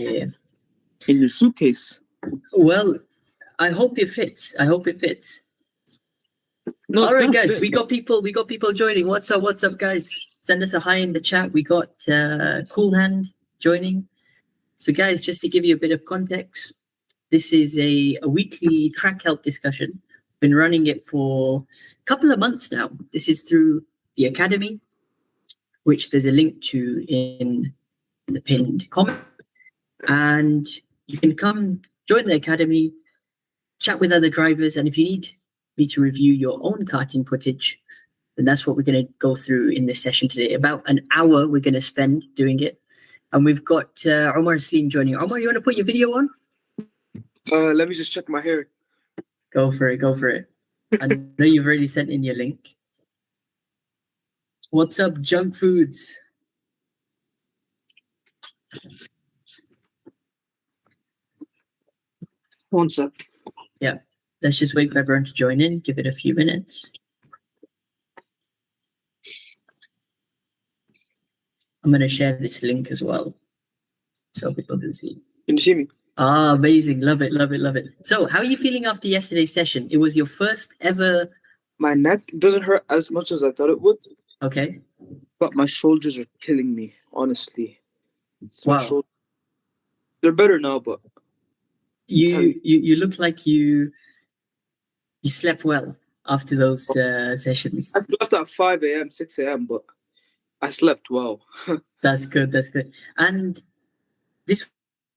Yeah. In your suitcase. Well, I hope it fits. I hope it fits. No, All right, guys, we got people joining. What's up, guys? Send us a hi in the chat. We got Cool Hand joining. So, guys, just to give you a bit of context, this is a weekly track help discussion. Been running it for a couple of months now. This is through the Academy, which there's a link to in the pinned comment. And you can come join the Academy, chat with other drivers, and if you need me to review your own karting footage, then that's what we're going to go through in this session today. About an hour we're going to spend doing it. And we've got Omar and Slim joining. Omar, you want to put your video on? Let me just check my hair. Go for it. I know you've already sent in your link. What's up, Junk Foods? One sec. Yeah, let's just wait for everyone to join in. Give it a few minutes. I'm going to share this link as well so people can see. Can you see me? Ah, amazing. Love it. So, how are you feeling after yesterday's session? It was your first ever... My neck doesn't hurt as much as I thought it would. Okay. But my shoulders are killing me, honestly. Wow. They're better now, but... You look like you slept well after those sessions. I slept at 5 a.m., 6 a.m., but I slept well. That's good. And this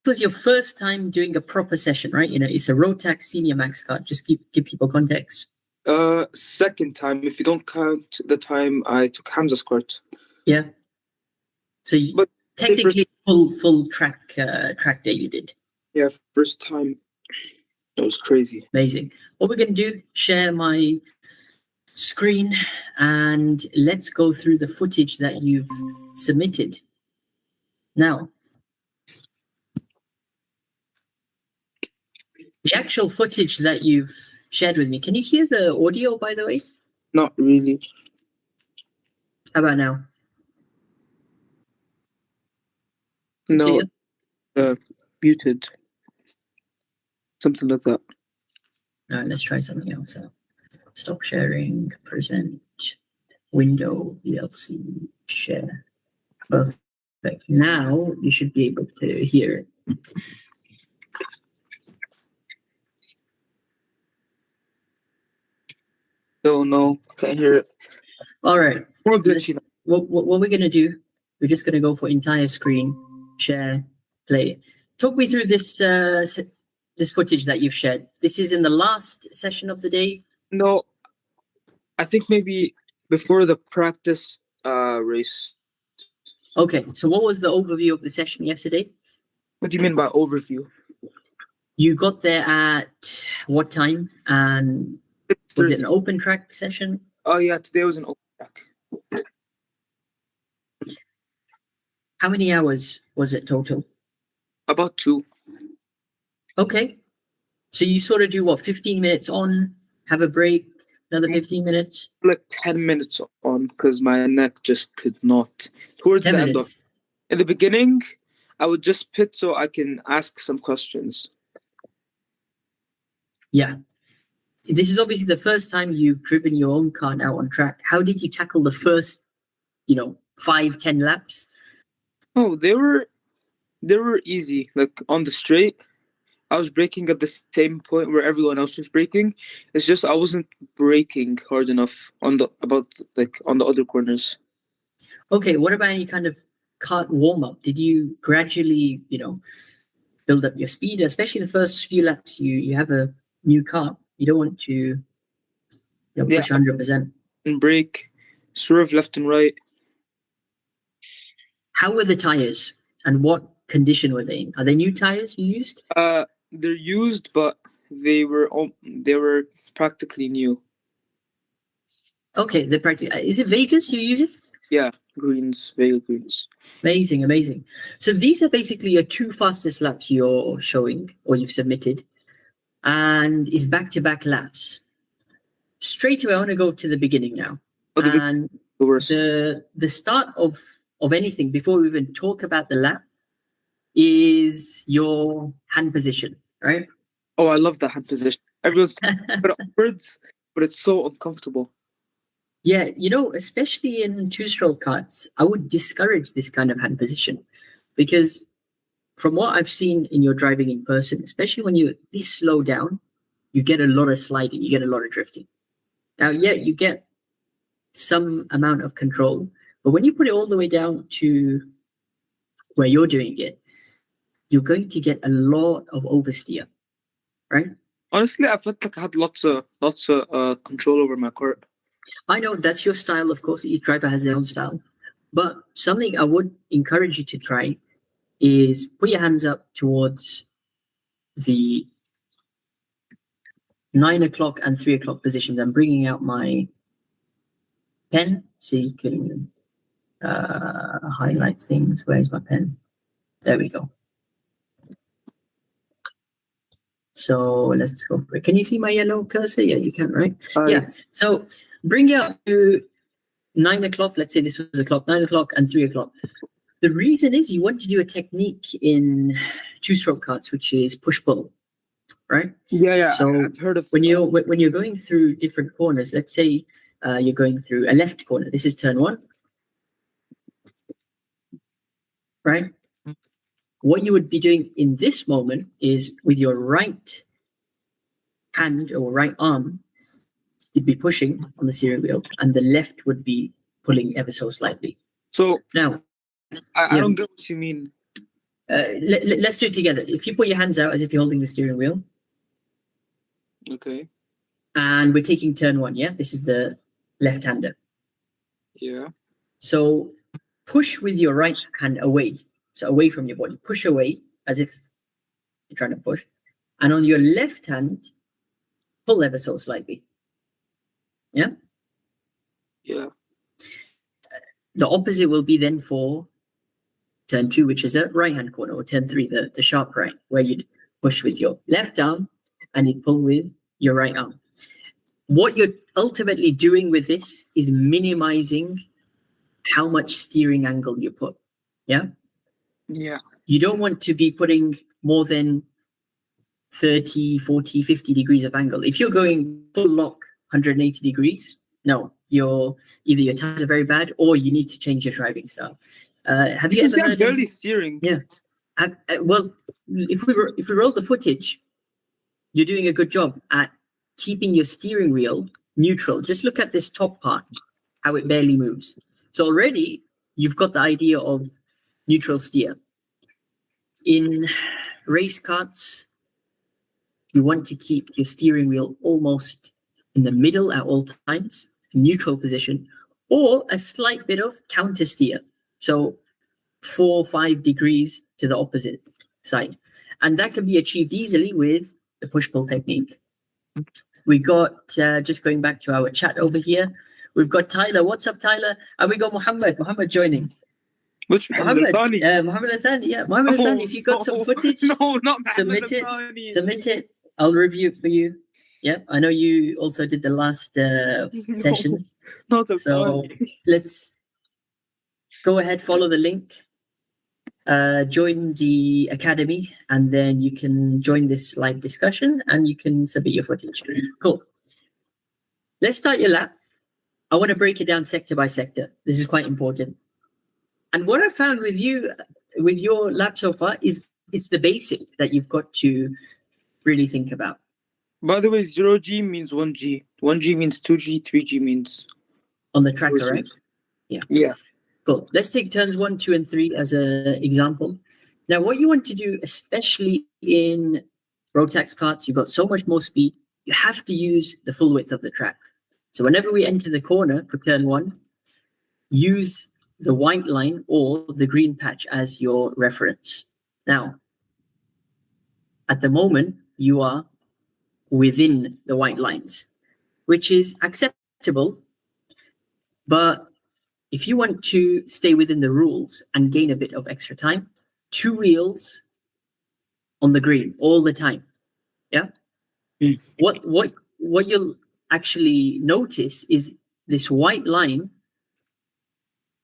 was your first time doing a proper session, right? You know, it's a Rotax Senior Max Kart. Just give people context. Second time, if you don't count the time I took Hamza's kart. Yeah. So technically full track day you did. Yeah, first time. It was crazy. Amazing. What we're going to do, share my screen and let's go through the footage that you've submitted. Now, the actual footage that you've shared with me, can you hear the audio, by the way? Not really. How about now? No, muted. Something like that. All right, let's try something else out. Stop sharing, present, window, VLC, share. Perfect. Now you should be able to hear it. Oh no, can't hear it. All right. More glitchy. What we're going to do, we're just going to go for entire screen, share, play. Talk me through this this footage that you've shared. This is in the last session of the day? No, I think maybe before the practice race. Okay, so what was the overview of the session yesterday? What do you mean by overview? You got there at what time? And was it an open track session? Oh yeah, today was an open track. How many hours was it total? About 2. Okay. So you sort of do what, 15 minutes on, have a break, another 15 minutes? Like 10 minutes on, because my neck just could not. Towards the end of, in the beginning, I would just pit so I can ask some questions. Yeah. This is obviously the first time you've driven your own car now on track. How did you tackle the first, 5-10 laps? Oh, they were easy. Like on the straight, I was braking at the same point where everyone else was braking. It's just I wasn't braking hard enough on the other corners. Okay, what about any kind of kart warm-up? Did you gradually, build up your speed, especially the first few laps? You have a new car. You don't want to push 100%. And brake, swerve left and right. How were the tires and what condition were they in? Are they new tires you used? They're used, but they were practically new. Okay, they're practically. Is it Vegas you use it? Yeah, greens, Vega greens. Amazing. So these are basically your 2 fastest laps you're showing or you've submitted, and is back-to-back laps. Straight away, I want to go to the beginning now. The worst. The start of anything, before we even talk about the lap, is your hand position, right? Oh, I love that hand position. Everyone's put it upwards, but it's so uncomfortable. Yeah, especially in two-stroke karts, I would discourage this kind of hand position because from what I've seen in your driving in person, especially when you're this slow down, you get a lot of sliding, you get a lot of drifting. Now, yeah, you get some amount of control, but when you put it all the way down to where you're doing it, you're going to get a lot of oversteer, right? Honestly, I felt like I had lots of control over my cart. I know that's your style, of course. Each driver has their own style, but something I would encourage you to try is put your hands up towards the 9 o'clock and 3 o'clock positions. I'm bringing out my pen so you can highlight things. Where's my pen? There we go. So let's go for it. Can you see my yellow cursor? Yeah, you can, right? Yeah. So bring it up to 9 o'clock. Let's say this was a clock, 9 o'clock and 3 o'clock. The reason is you want to do a technique in two-stroke karts, which is push-pull, right? Yeah. So I've heard of when you're going through different corners. Let's say you're going through a left corner. This is turn one, right? What you would be doing in this moment is with your right hand or right arm, you'd be pushing on the steering wheel, and the left would be pulling ever so slightly. So now, I don't get what you mean. Let's do it together. If you put your hands out as if you're holding the steering wheel. Okay. And we're taking turn one, yeah? This is the left-hander. Yeah. So push with your right hand away. So away from your body. Push away as if you're trying to push. And on your left hand, pull ever so slightly. Yeah? Yeah. The opposite will be then for turn two, which is a right-hand corner, or turn three, the sharp right, where you'd push with your left arm and you'd pull with your right arm. What you're ultimately doing with this is minimizing how much steering angle you put. Yeah? Yeah. You don't want to be putting more than 30, 40, 50 degrees of angle. If you're going full lock 180 degrees, no, either your tires are very bad or you need to change your driving style. Have you ever heard barely steering? Yeah. Well, if we roll the footage, you're doing a good job at keeping your steering wheel neutral. Just look at this top part, how it barely moves. So already you've got the idea of neutral steer. In race karts, you want to keep your steering wheel almost in the middle at all times, neutral position, or a slight bit of counter steer. So 4 or 5 degrees to the opposite side. And that can be achieved easily with the push-pull technique. We got, just going back to our chat over here, we've got Tyler. What's up, Tyler? And we got Muhammad joining. Which Muhammad Athani? Muhammad Athani, yeah. Muhammad Athani, if you got some footage, submit it. I'll review it for you. Yeah, I know you also did the last session. So let's go ahead, follow the link. Join the academy, and then you can join this live discussion and you can submit your footage. Cool. Let's start your lap. I want to break it down sector by sector. This is quite important. And what I found with you, with your lap so far, is it's the basic that you've got to really think about. By the way, 0G means 1G. 1G means 2G, 3G means... On the tracker, right? Yeah. Cool. Let's take turns 1, 2, and 3 as an example. Now, what you want to do, especially in road tax karts, you've got so much more speed, you have to use the full width of the track. So whenever we enter the corner for turn 1, use the white line or the green patch as your reference. Now, at the moment, you are within the white lines, which is acceptable, but if you want to stay within the rules and gain a bit of extra time, 2 wheels on the green all the time. Yeah. Mm. What you'll actually notice is this white line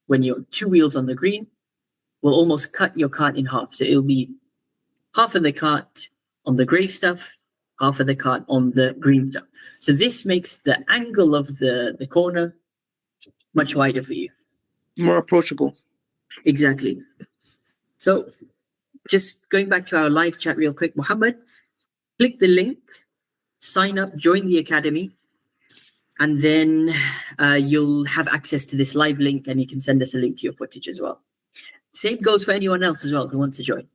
when you're 2 wheels on the green, will almost cut your cart in half. So it'll be half of the cart on the gray stuff, half of the cart on the green stuff. So this makes the angle of the corner much wider for you. More approachable. Exactly. So just going back to our live chat real quick, Muhammad, click the link, sign up, join the academy, and then you'll have access to this live link and you can send us a link to your footage as well. Same goes for anyone else as well who wants to join.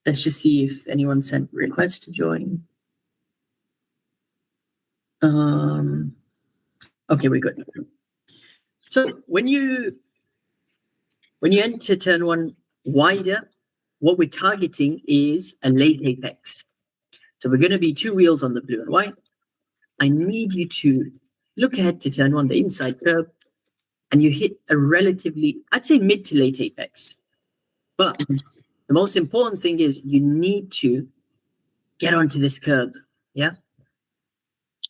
Let's just see if anyone sent requests to join. Okay, we're good. So when you enter turn one wider, what we're targeting is a late apex. So we're going to be 2 wheels on the blue and white. I need you to look ahead to turn one, the inside curve, and you hit a relatively, I'd say mid to late apex. But the most important thing is you need to get onto this curb. Yeah.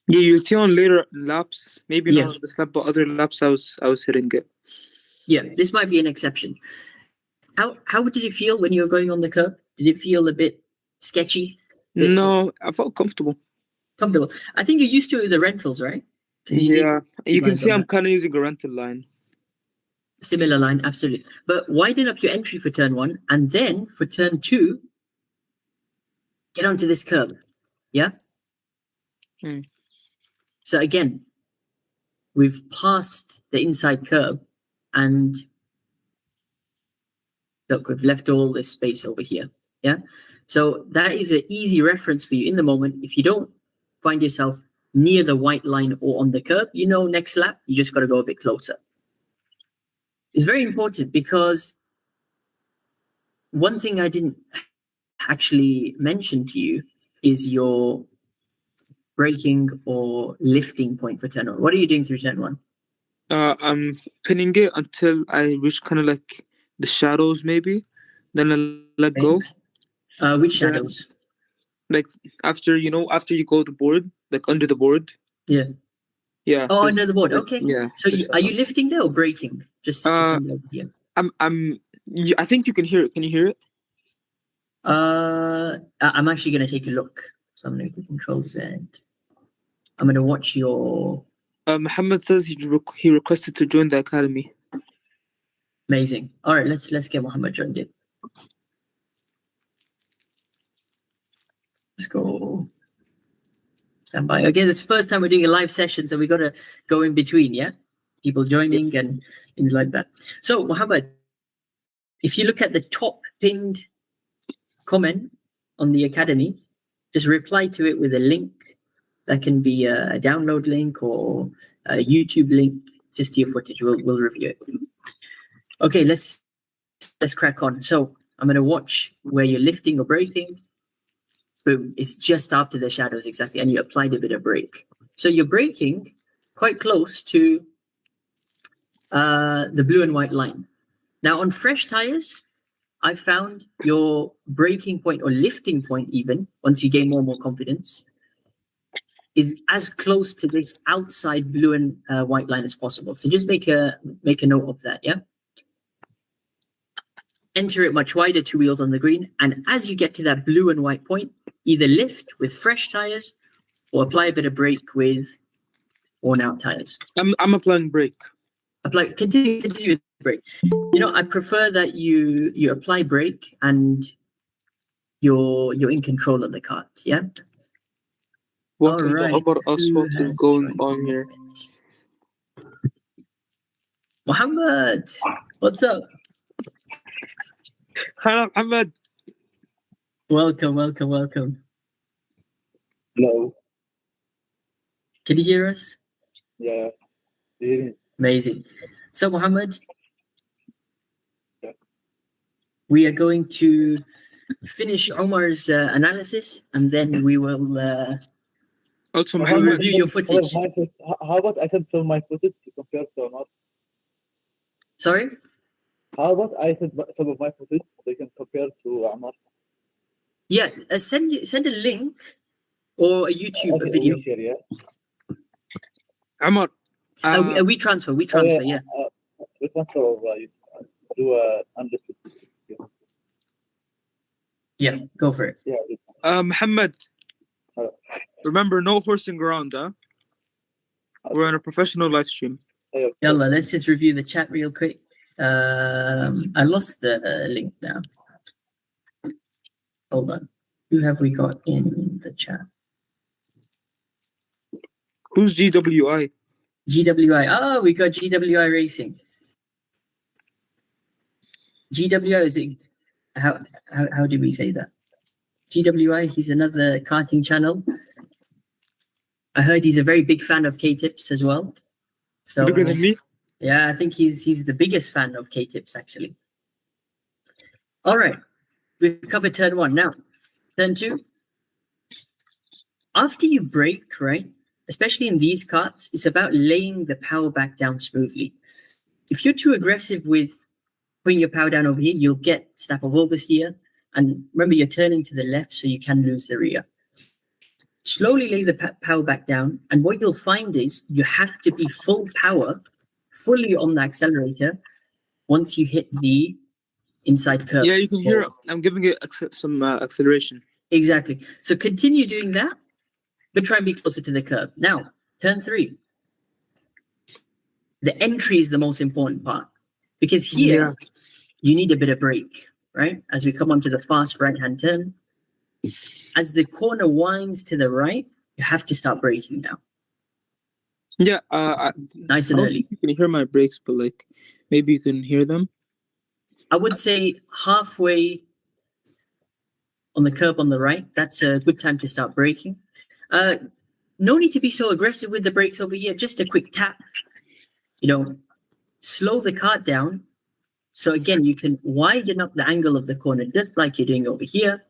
Yeah, you'll see on later laps, maybe Yeah. not on this lap, but other laps I was hitting it. Yeah, this might be an exception. How did it feel when you were going on the curb? Did it feel a bit sketchy? No, I felt comfortable. Comfortable. I think you're used to it with the rentals, right? 'Cause you did Yeah, you can lines see on I'm that. kind of using a rental line. Similar line, absolutely. But widen up your entry for turn one, and then for turn two, get onto this curb. Yeah. Hmm. So again, we've passed the inside curb, and look, we've left all this space over here. Yeah. So that is an easy reference for you in the moment. If you don't find yourself near the white line or on the curb, next lap, you just got to go a bit closer. It's very important because one thing I didn't actually mention to you is your braking or lifting point for turn one. What are you doing through turn one? I'm pinning it until I reach kind of like the shadows, maybe. Then I let go. Which Then, shadows? like after you go the board, like under the board. Yeah. Yeah. Oh, there's, under the board. like, Okay. yeah. So are you lifting there or braking? Just Uh, an idea. I think you can hear it. Can you hear it? I'm actually going to take a look. So I'm going to Control Z. I'm going to watch your. Muhammad says he requested to join the academy. Amazing. All right, let's get Muhammad joined in. Let's go. Stand by. Again, it's the first time we're doing a live session, so we got to go in between, yeah? People joining and things like that. So, Muhammad, if you look at the top pinned comment on the academy, just reply to it with a link. That can be a download link or a YouTube link, just to your footage. We'll review it. Okay, let's crack on. So I'm going to watch where you're lifting or braking. Boom, it's just after the shadows exactly, and you applied a bit of brake. So you're braking quite close to the blue and white line. Now on fresh tires, I found your braking point or lifting point, even once you gain more and more confidence, is as close to this outside blue and white line as possible. So just make a note of that, yeah? Enter it much wider, 2 wheels on the green, and as you get to that blue and white point, either lift with fresh tires or apply a bit of brake with worn out tires. I'm applying brake. Continue with brake. I prefer that you apply brake and you're in control of the cart, yeah? What All in right. the upper asphalt Who is has going joined? on here? Muhammad, what's up? Hi, Muhammad. Welcome. Hello. Can you hear us? Yeah. Do you hear me? Amazing. So, Muhammad, Yeah. we are going to finish Omar's analysis, and then we will Also, How Muhammad. review your footage. How about I send some of my footage to compare to Omar? Sorry? How about I send some of my footage so you can compare to Omar? Yeah, send a link or a YouTube Okay, video. we share, yeah? Omar. We transfer, Oh, yeah. we transfer of do a unlisted. Yeah, go for it. Yeah. Muhammad, remember, no horsing around, huh? We're on a professional live stream. Yalla, let's just review the chat real quick. I lost the link now. Hold on. Who have we got in the chat? Who's GWI? GWI. Oh, we got GWI Racing. GWI is it? How do we say that? GWI. He's another karting channel. I heard he's a very big fan of KTips as well. So Bigger than me? yeah, I think he's the biggest fan of KTips actually. All right, we've covered turn one. Now, turn two. After you brake, right, especially in these karts, it's about laying the power back down smoothly. If you're too aggressive with putting your power down over here, you'll get snap of oversteer. And remember, you're turning to the left, so you can lose the rear. Slowly lay the power back down, and what you'll find is you have to be full power, fully on the accelerator once you hit the inside curve. Yeah, you can hear I'm giving it some acceleration. Exactly. So continue doing that, but try and be closer to the curve. Now, turn three. The entry is the most important part because here you need a bit of brake, right? As we come onto the fast right-hand turn, as the corner winds to the right, you have to start braking now. Yeah, Nice and early. You can hear my brakes, but like maybe you can hear them. I would say halfway on the curb on the right, that's a good time to start braking. No need to be so aggressive with the brakes over here. Just a quick tap. Slow the kart down. So again, you can widen up the angle of the corner just like you're doing over here.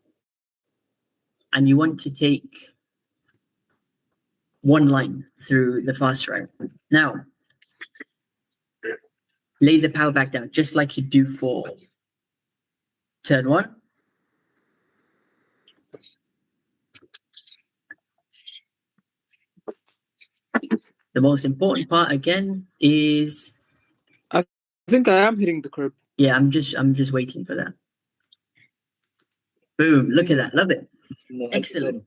And you want to take one line through the fast right. Now, lay the power back down just like you do for turn one. The most important part again is I think I am hitting the curb. yeah, I'm just waiting for that. Boom, look at that, love it. Excellent.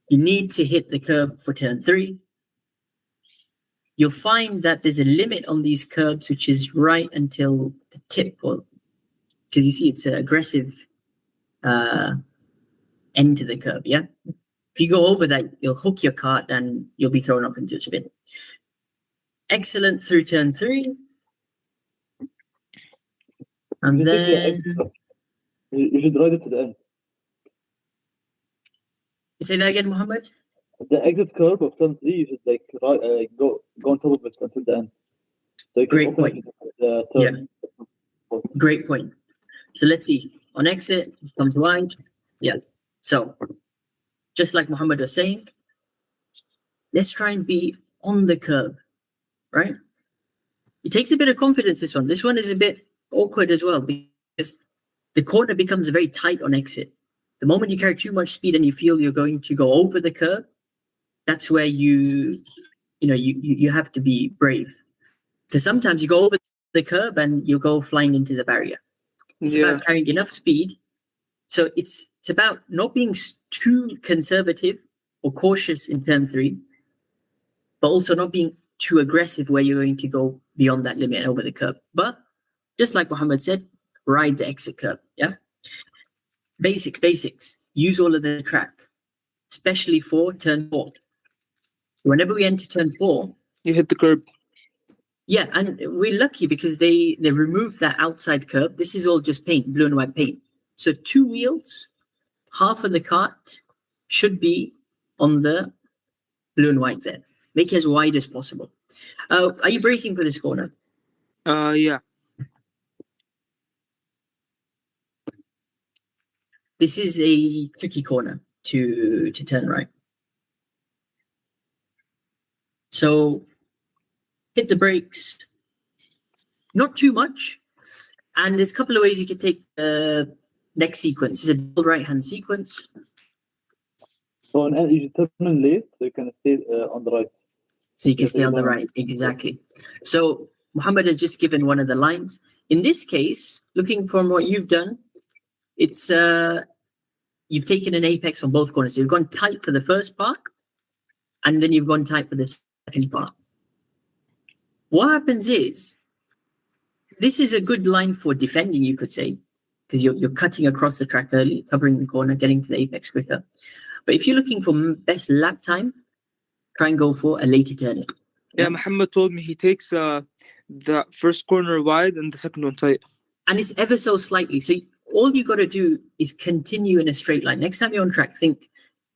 You need to hit the curve for turn three. You'll find that there's a limit on these curves, which is right until the tip, because you see it's an aggressive end to the curve, yeah? If you go over that, you'll hook your kart and you'll be thrown up into a spin. Excellent through turn three. And then you should ride it to the end. say that again, Mohammed? The exit curve of turn 3, you should go on top of it until the end. So you can Great open point. the turn. Yeah. Great point. So let's see. On exit, it comes wide. Yeah. So just like Mohammed was saying, let's try and be on the curb, right? It takes a bit of confidence, this one. This one is a bit awkward as well because the corner becomes very tight on exit. The moment you carry too much speed and you feel you're going to go over the curb, that's where you have to be brave. Because sometimes you go over the curb and you'll go flying into the barrier. It's about carrying enough speed. So it's about not being too conservative or cautious in turn three, but also not being too aggressive where you're going to go beyond that limit and over the curb. But just like Mohammed said, ride the exit curb. Yeah. Basics. Use all of the track, especially for turn four. Whenever we enter turn four, you hit the curb. Yeah, and we're lucky because they removed that outside curb. This is all just paint, blue and white paint. So 2 wheels, half of the kart should be on the blue and white there. Make it as wide as possible. Are you braking for this corner? Yeah. This is a tricky corner to turn right. So hit the brakes, not too much. And there's a couple of ways you can take the next sequence. It's a double right-hand sequence. So you should turn late so you can stay on the right. So you can stay on the right, exactly. So Muhammad has just given one of the lines. In this case, looking from what you've done, it's you've taken an apex on both corners. So you've gone tight for the first part, and then you've gone tight for the second part. What happens is, this is a good line for defending, you could say, because you're cutting across the track early, covering the corner, getting to the apex quicker. But if you're looking for best lap time, try and go for a later turn. Yeah, Muhammad told me he takes the first corner wide and the second one tight. And it's ever so slightly. So all you got to do is continue in a straight line. Next time you're on track, think,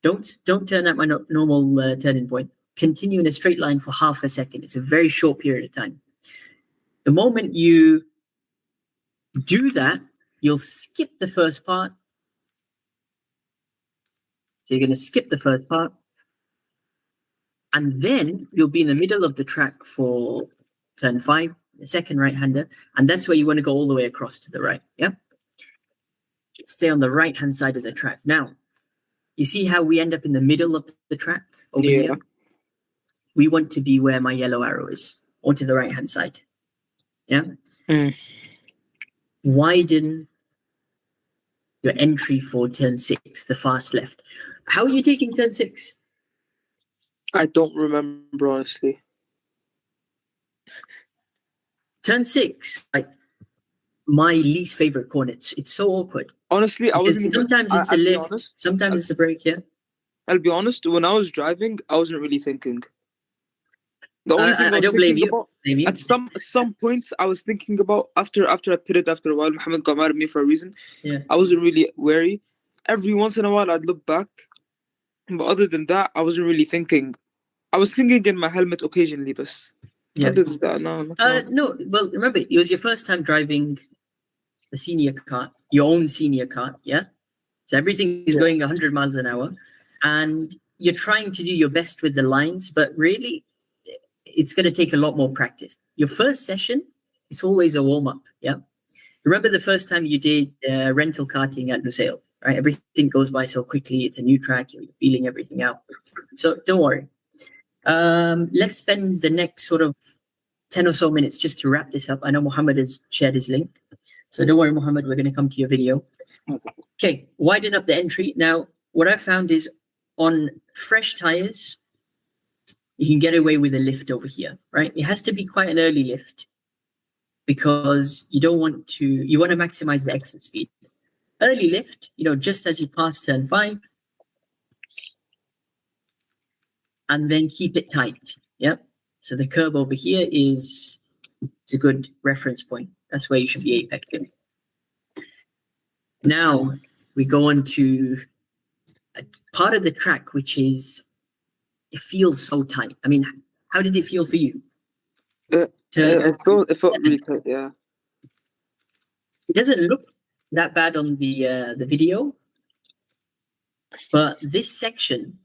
don't turn at my normal turning point. Continue in a straight line for half a second. It's a very short period of time. The moment you do that, you'll skip the first part. So you're going to skip the first part. And then you'll be in the middle of the track for turn 5, the second right-hander. And that's where you want to go all the way across to the right. Yeah. Stay on the right-hand side of the track. Now, you see how we end up in the middle of the track over here? We want to be where my yellow arrow is, or to the right-hand side. Yeah. Widen your entry for turn 6, the fast left. How are you taking turn 6? I don't remember, honestly. Turn 6, like my least favorite corner. It's so awkward. Honestly, I wasn't. Sometimes it's a lift, sometimes it's a break. Yeah. I'll be honest. When I was driving, I wasn't really thinking. The only thing I don't blame you. At some points, I was thinking about after I pitted after a while. Muhammad got mad at me for a reason. Yeah. I wasn't really wary. Every once in a while, I'd look back, but other than that, I wasn't really thinking. I was thinking in my helmet occasionally, but other than that, no. No. Well, remember, it was your first time driving the senior kart, your own senior kart. Yeah. So everything is going 100 miles an hour, and you're trying to do your best with the lines, but really, it's going to take a lot more practice. Your first session, it's always a warm-up, yeah? Remember the first time you did rental karting at Lusail, right? Everything goes by so quickly. It's a new track. You're feeling everything out. So don't worry. Let's spend the next sort of 10 or so minutes just to wrap this up. I know Muhammad has shared his link. So don't worry, Muhammad, we're going to come to your video. Okay, widen up the entry. Now, what I found is on fresh tires, you can get away with a lift over here, right? It has to be quite an early lift because you want to maximize the exit speed. Early lift, just as you pass turn 5, and then keep it tight. Yep. So the curb over here is a good reference point. That's where you should be apexing. Now we go on to a part of the track which is, it feels so tight. I mean, how did it feel for you? It felt really tight, yeah. It doesn't look that bad on the video, but this section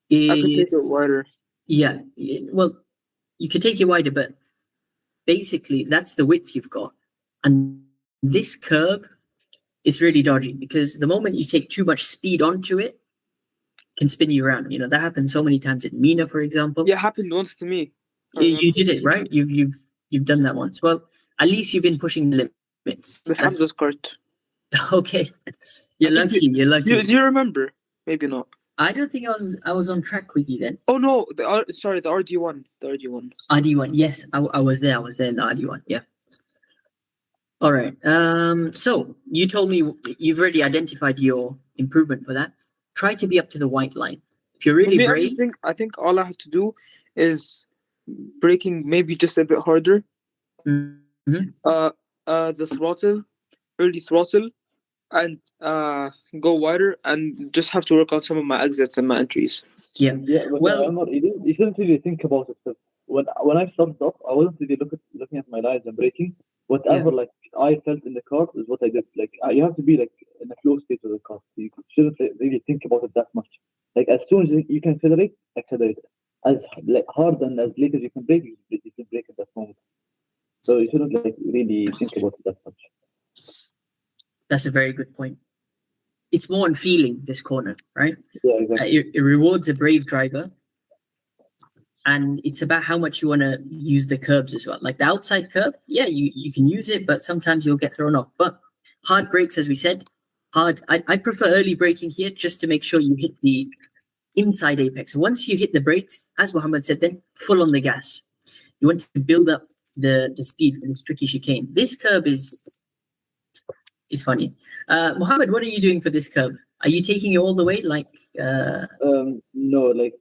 is... I could take it wider. Yeah, well, you could take it wider, but basically that's the width you've got. And this curb is really dodgy because the moment you take too much speed onto it, can spin you around. That happened so many times in Mina, for example. Yeah, it happened once to me. You did it, right? You've done that once. Well, at least you've been pushing the limits. The Hamza's Kart. Okay, you're lucky. You're lucky. Do you remember? Maybe not. I don't think I was on track with you then. Oh no, the RD1. The RD1. RD1. Yes, I was there. I was there in the RD1. Yeah. All right. So you told me you've already identified your improvement for that. Try to be up to the white line. If you're really brave, I think all I have to do is braking maybe just a bit harder. Mm-hmm. The throttle, early throttle, and go wider, and just have to work on some of my exits and my entries. Yeah. But Omar, you shouldn't really think about it. Because when I started off, I wasn't really looking at my lines and braking. Whatever I felt in the car is what I did. You have to be in a flow state of the car. You shouldn't really think about it that much. As soon as you can accelerate. As hard and as late as you can brake, you can brake at that moment. So you shouldn't really think about it that much. That's a very good point. It's more on feeling this corner, right? Yeah, exactly. It rewards a brave driver, and it's about how much you want to use the curbs as well. Like the outside curb, yeah, you can use it, but sometimes you'll get thrown off. But hard brakes, as we said, I prefer early braking here just to make sure you hit the inside apex. Once you hit the brakes, as Muhammad said, then full on the gas. You want to build up the speed for this tricky chicane. This curb is funny. Muhammad, what are you doing for this curb? Are you taking it all the way? Like, No, like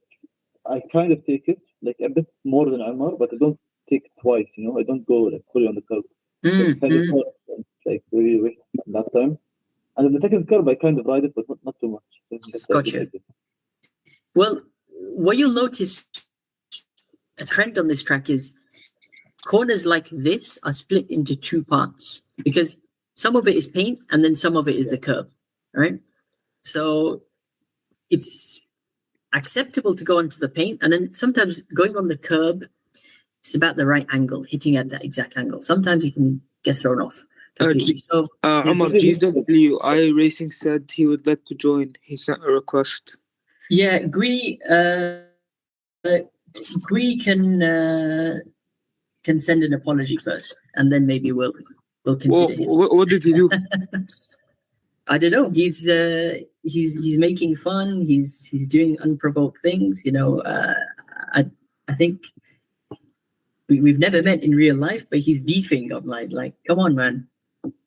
I kind of take it like a bit more than Umar, but I don't take it twice. I don't go like fully on the curb. It kind of hurts and like really wastes that time. And then the second curb, I kind of ride it, but not too much. So that's a good Gotcha. idea. Well, what you'll notice, a trend on this track is corners like this are split into two parts because some of it is paint and then some of it is the curb, right? So it's acceptable to go onto the paint, and then sometimes going on the curb, it's about the right angle, hitting at that exact angle. Sometimes you can get thrown off completely. So Omar, GWI Racing said he would like to join. He sent a request. yeah, Greedy can send an apology first, and then maybe we'll consider him. What did he do? I don't know. He's making fun. He's doing unprovoked things. I think we've never met in real life, but he's beefing online. Like, come on, man.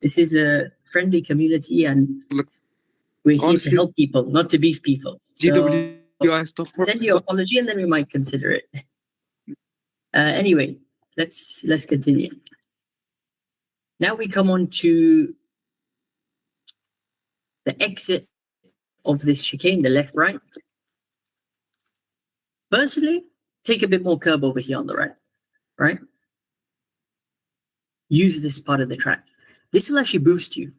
This is a friendly community, and Look, we're here honestly, to help people, not to beef people. So GWI stuff. send your apology, and then we might consider it. Anyway, let's continue. Now we come on to the exit of this chicane, the left-right. Personally, take a bit more curb over here on the right? Use this part of the track. This will actually boost you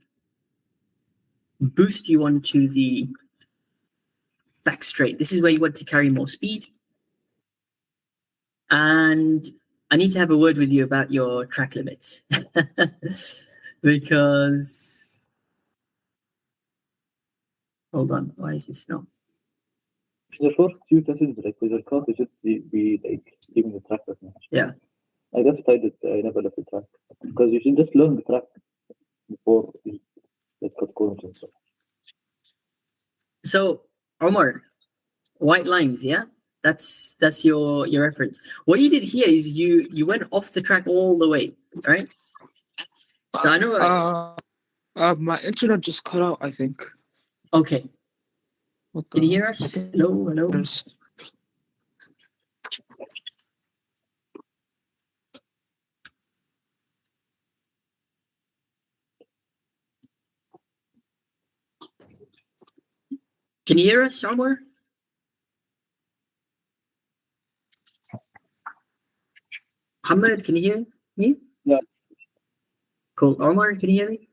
onto the back straight. This is where you want to carry more speed. And I need to have a word with you about your track limits. Because, hold on, why is this not? The first few sessions, like with your car, you should be like leaving the track as much. Yeah. I guess I did. I never left the track because you should just learn the track before you like cut corners and stuff. So, Omar, white lines, yeah? That's your reference. What you did here is you went off the track all the way, right? So I know. My internet just cut out, I think. Okay. What the Can you hear us? Hello. There's- Can you hear us, Omar? Muhammad, can you hear me? Yeah. Cool. Omar, can you hear me?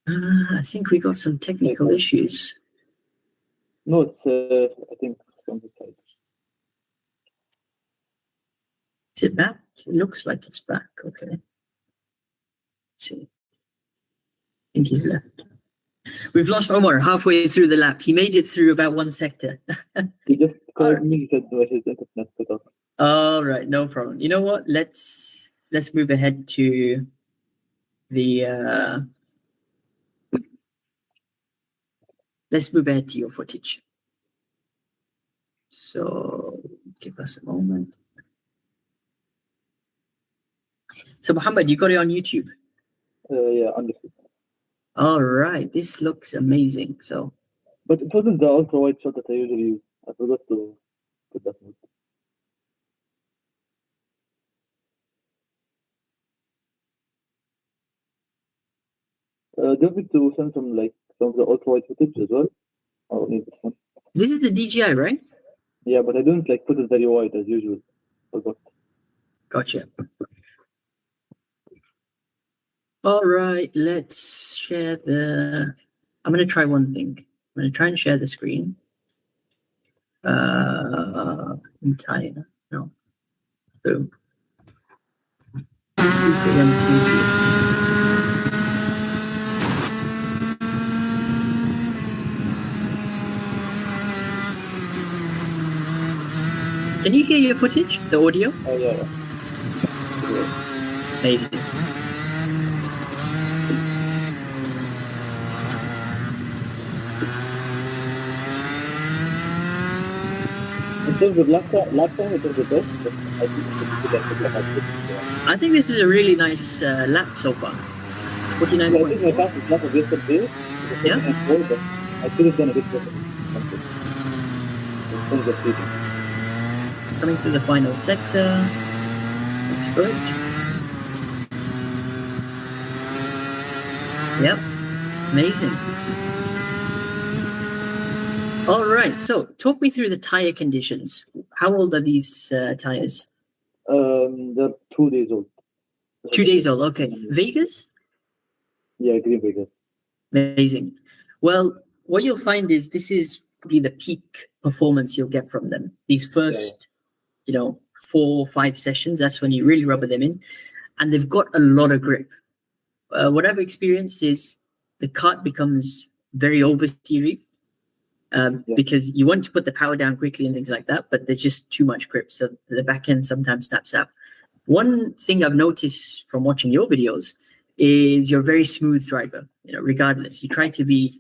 I think we got some technical issues. No, it's I think from the side. Is it back? It looks like it's back. Okay. Let's see. I think he's left. We've lost Omar halfway through the lap. He made it through about one sector. He just called me. He said his internet cut off. All right, no problem. You know what? Let's move ahead to the let's move ahead to your footage. So give us a moment. So Muhammad, you got it on YouTube. Yeah, understood. All right, this looks amazing. So, But it wasn't the ultra wide shot that I usually use. I forgot to put that in. Do you want me to send some of the ultra wide footage as well? I don't need this one. this is the DJI, right? Yeah, but I don't put it very wide as usual. Forgot. Gotcha. All right, let's share the. I'm gonna try one thing. I'm gonna try and share the screen. Entire. No. Boom. Can you hear your footage, the audio? Oh yeah. Amazing. In terms of lap time, it was the best, but I think it could be like I think this is a really nice lap so far. 49 I points. think my fastest lap of yesterday was Yeah. 49.4, but I could have done a bit better. In terms of speeding. Coming through the final sector. Looks good. Yep. Amazing. All right. So talk me through the tire conditions. How old are these tires? They're 2 days old. 2 days old. Okay. Vegas? Yeah, Green Vegas. Amazing. Well, what you'll find is this is probably the peak performance you'll get from them. These first, 4 or 5 sessions, that's when you really rubber them in. And they've got a lot of grip. What I've experienced is the kart becomes very oversteery because you want to put the power down quickly and things like that, but there's just too much grip. So the back end sometimes snaps out. One thing I've noticed from watching your videos is you're a very smooth driver, regardless. You try to be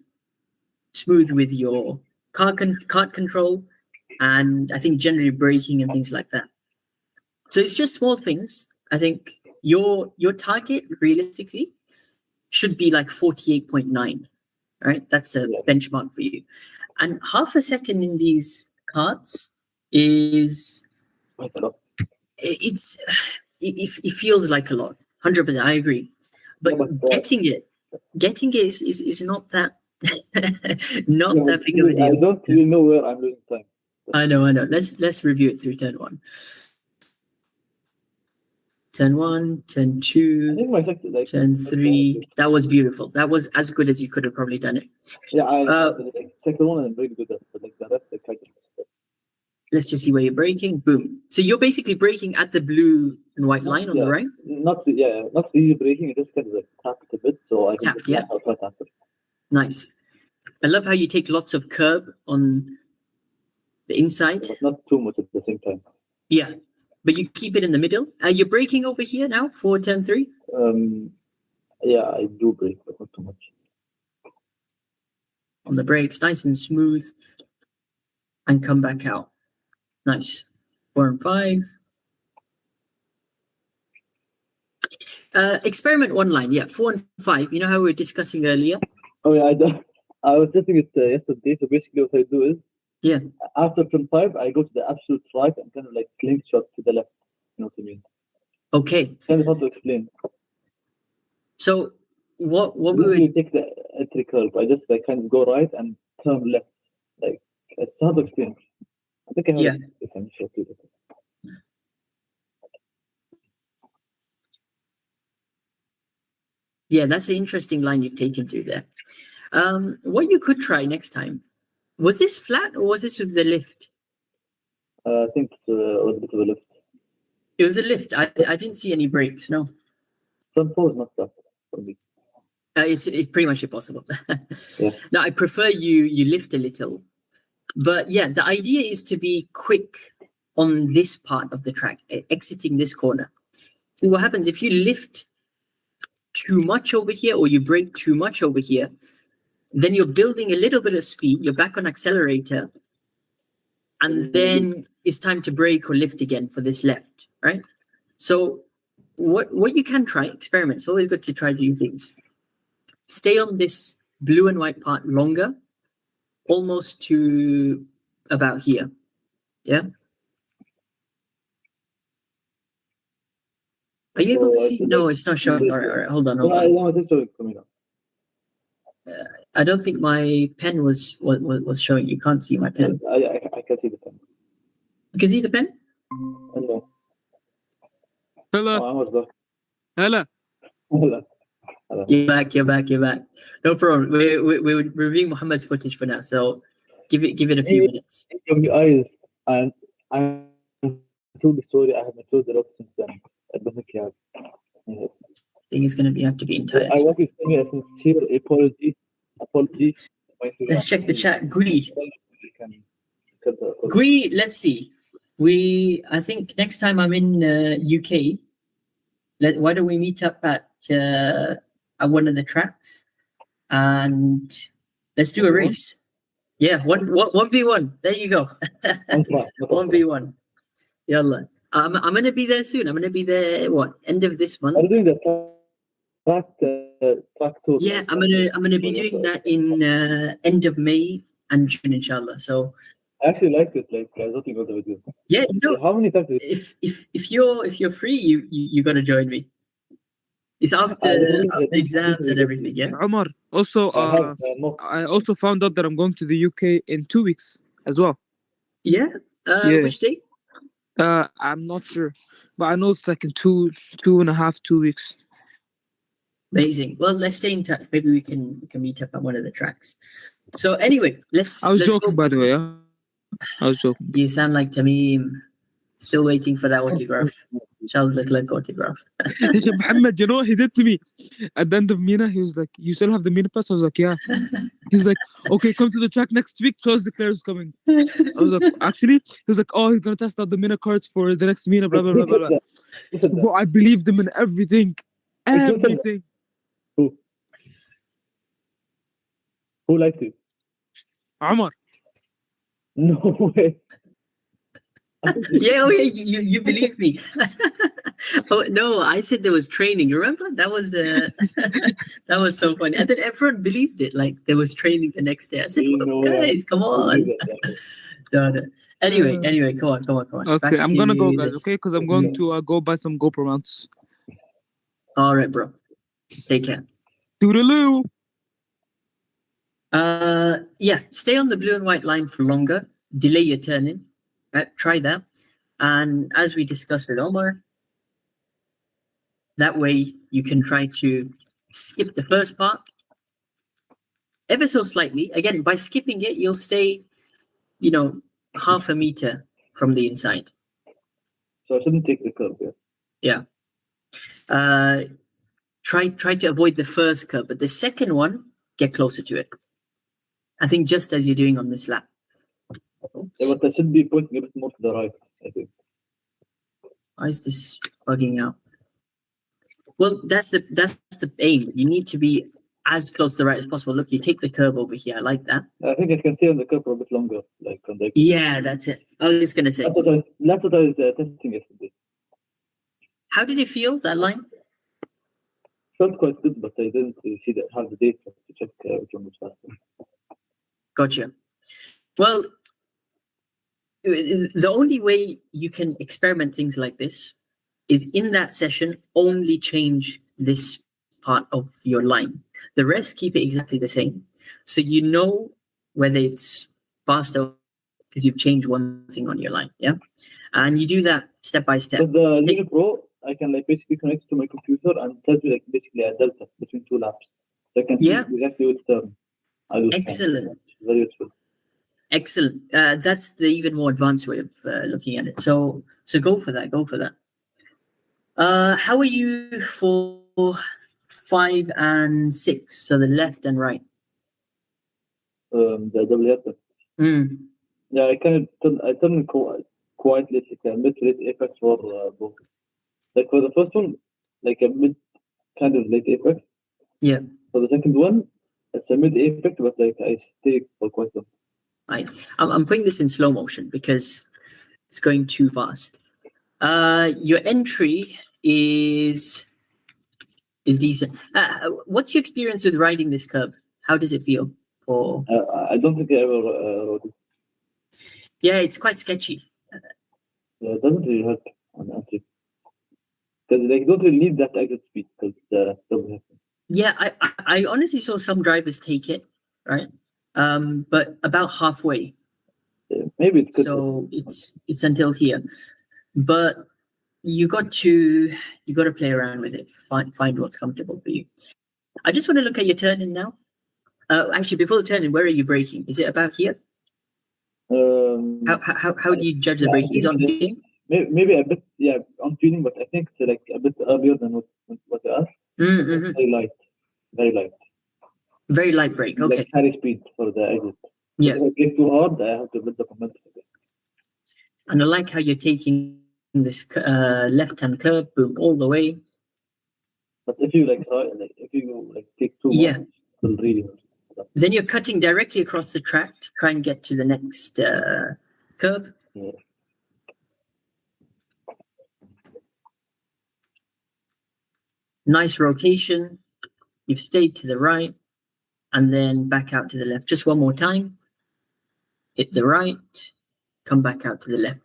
smooth with your kart control and I think generally braking and things like that. So it's just small things. I think your target realistically should be like 48.9, right? That's a benchmark for you. And half a second in these karts is it feels like a lot. 100%, I agree. But getting it is not that that big of a deal. I don't really know where I'm losing time. I know. Let's review it through turn 1. Turn 1, turn 2, I think my sector, turn 3. That was beautiful. That was as good as you could have probably done it. Yeah, sector 1 I'm very good at, but the rest I can't. Let's just see where you're braking. Boom. So you're basically braking at the blue and white line on the right? Not really braking, it just kind of like tapped a bit, so I can Tap, yeah. right after. Nice. I love how you take lots of curb on the inside. But not too much at the same time. Yeah. But you keep it in the middle. Are you braking over here now for turn 3? Yeah, I do brake, but not too much. On the brakes, nice and smooth. And come back out. Nice. 4 and 5. Experiment 1 line. Yeah, 4 and 5. You know how we were discussing earlier? Oh yeah, I was testing it yesterday. So basically, what I do is, after turn 5, I go to the absolute right and kind of like slingshot to the left. You know what I mean? Okay. Kind of hard to explain. So what we would would take the entry curve? I just like kind of go right and turn left. Like it's hard to explain. I think I have if I'm sure to Yeah, that's an interesting line you've taken through there. What you could try next time, was this flat or was this with the lift? I think it was a bit of a lift. It was a lift. I didn't see any brakes, no. Front four is not that for me. It's pretty much impossible. Yeah. No, I prefer you lift a little. But yeah, the idea is to be quick on this part of the track, exiting this corner. See what happens if you lift too much over here or you brake too much over here, then you're building a little bit of speed, you're back on accelerator, and then it's time to brake or lift again for this left, right? So what you can try, experiment. It's always good to try new things. Stay on this blue and white part longer, almost to about here. Yeah. Are you able to see? No, it's not showing. All right. Hold on. I don't think my pen was showing. You can't see my pen. I can see the pen. You can see the pen? Hello. Hello. Hello. Hello. You're back. No problem. We're reviewing Muhammad's footage for now, so give it a few minutes. From your eyes, and I told the story. I haven't told the rock since then. I don't think you have. Yes. I think it's gonna have to be entire. I want you to send me a sincere apology. Let's check the chat. Gui, let's see. I think next time I'm in UK, why don't we meet up at one of the tracks and let's do a race. Yeah, 1v1. There you go. I'm fine. 1v1. Yalla. I'm gonna be there soon. I'm gonna be there. What, end of this month? Are you doing the track tour? Yeah, I'm gonna be doing that in end of May and June, inshallah. So I actually liked it. Like I thought you got the videos. yeah, How many times? if you're free, you gotta join me. It's after exams and everything. Yeah. Omar, also, I also found out that I'm going to the UK in 2 weeks as well. Yeah. Yeah. Which day? I'm not sure, but I know it's like in 2 weeks. Amazing. Well, let's stay in touch. Maybe we can meet up at one of the tracks. So anyway, I was joking, by the way. Yeah? I was joking. You sound like Tamim. Still waiting for that autograph. Shall look like autograph. Muhammad, you know, he did to me at the end of Mina. He was like, "You still have the Mina pass?" I was like, "Yeah." He was like, "Okay, come to the track next week. Charles Leclerc is coming." I was like, "Actually," he was like, "Oh, he's gonna test out the Mina cards for the next Mina." Blah blah blah blah. Bro, I believed him in everything. Everything. Who liked you? Omar. No way. Yeah, you believe me. Oh no, I said there was training. You remember? That was that was so funny. And then everyone believed it. Like there was training the next day. I said, guys, come on. No. Anyway, come on. Okay, I'm gonna go, guys. Okay, because I'm going to go buy some GoPro mounts. All right, bro. Take care. Toodaloo. Yeah, stay on the blue and white line for longer. Delay your turn-in. Try that. And as we discussed with Omar, that way you can try to skip the first part ever so slightly. Again, by skipping it, you'll stay, half a meter from the inside. So I shouldn't take the curve, yeah? Yeah. Try to avoid the first curve, but the second one, get closer to it. I think just as you're doing on this lap. Yeah, but I should be pointing a bit more to the right, I think. Why is this bugging out? Well, that's the aim. You need to be as close to the right as possible. Look, you take the curve over here. I like that. I think I can stay on the curve for a bit longer, like on the. Yeah, that's it. I was just gonna say. That's what I was testing yesterday. How did it feel, that line? Felt quite good, but I didn't see that have the data to check which one was faster. Gotcha. Well, the only way you can experiment things like this is in that session, only change this part of your line. The rest, keep it exactly the same. So you know whether it's faster because you've changed one thing on your line, yeah? And you do that step by step. With the Zero Pro, I can basically connect to my computer and tell you basically a delta between two laps. So I can see exactly which turn. Excellent. Very useful. Excellent. That's the even more advanced way of looking at it. So go for that. Go for that. How are you for 5 and 6? So the left and right. The double header. Yeah, I turn quietly, like a mid-late apex for both. Like for the first one, like a mid kind of late apex. Yeah. For the second one, it's a mid apex, but like I stay for quite some. I'm putting this in slow motion because it's going too fast. Your entry is decent. What's your experience with riding this curb? How does it feel? I don't think I ever rode it. Yeah, it's quite sketchy. Yeah, it doesn't really help on entry because you don't really need that exit speed because double. Yeah, I honestly saw some drivers take it, right? But about halfway. Yeah, maybe it's good. So it's until here, but you got to play around with it. Find what's comfortable for you. I just want to look at your turn-in now. Actually, before the turn-in, where are you braking? Is it about here? How do you judge the braking? Is it on tuning? Maybe a bit, on tuning, but I think it's like a bit earlier than what you asked. Mm-hmm. Very light. Very light brake. Okay. Like carry speed for the exit. Yeah. If I brake too hard, I have to build up momentum again. And I like how you're taking this left-hand curve, boom, all the way. But if you if you take too Yeah. much, it'll really hurt. Then you're cutting directly across the track to try and get to the next curb. Yeah. Nice rotation. You've stayed to the right and then back out to the left. Just one more time. Hit the right, come back out to the left.